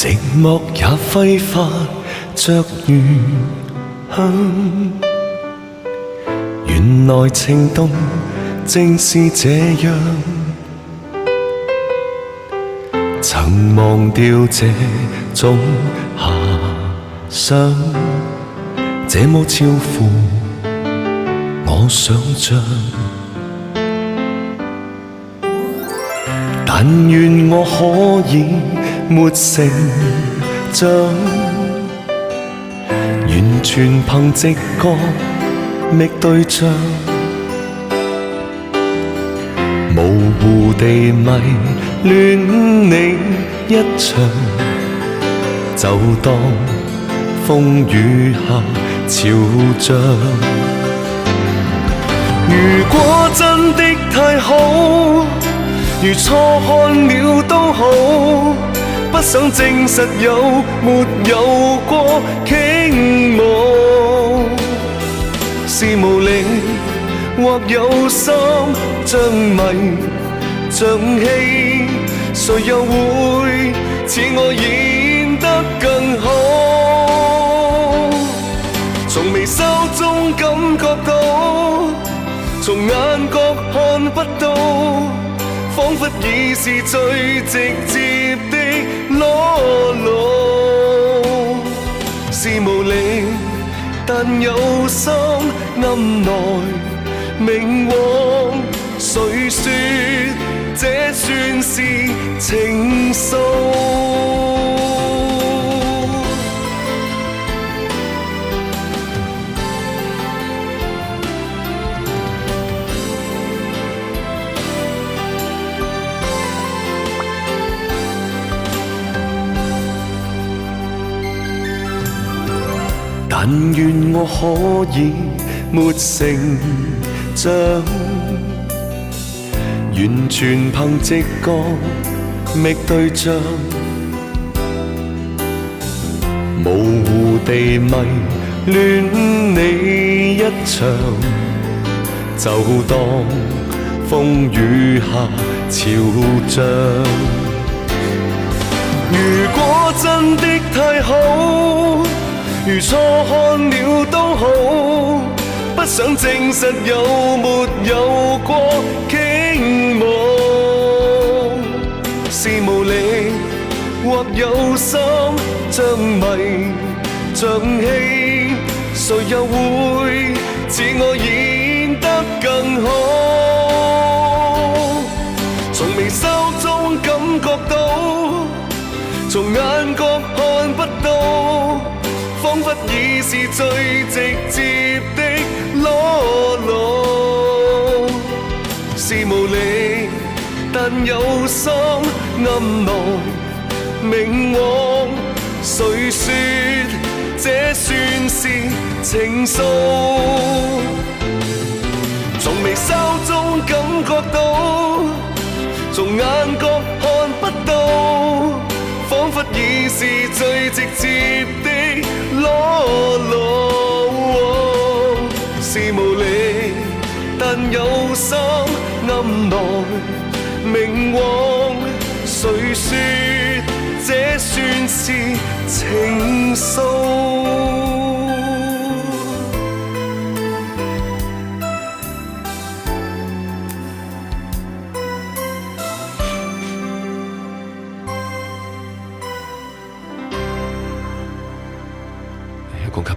寂寞也揮發着餘香，原來情動正是這樣，曾忘掉這種遐想，這麼超乎我想象。但願我可以沒成長，完全憑直覺覓對象，模糊地迷戀你一場，就當風雨下潮漲。如果真的太好，如錯看了都好，不想證實有沒有過傾慕，是無力或有心像迷像戲，誰又會似我演得更好？從微笑中感覺到，從眼角看不到，彷彿已是最直接的裸露，是無力但有心暗來明往，誰說這算是情愫？但願我可以沒成長，完全憑直覺覓對象，模糊地迷戀你一場，就當風雨下潮漲。如果真的太好，如錯看了都好，不想證實有沒有過傾慕，是無力或有心像迷像戲，誰又會似我演得更好？從微笑中感覺到，從眼角看不到，彷彿已是最直接的裸露，是無力但有心暗來明往，誰說這算是情愫？從微笑中感覺到，從眼角看不到，彷彿已是最直接的裸露，是無力但有心暗來明往，誰說這算是情愫？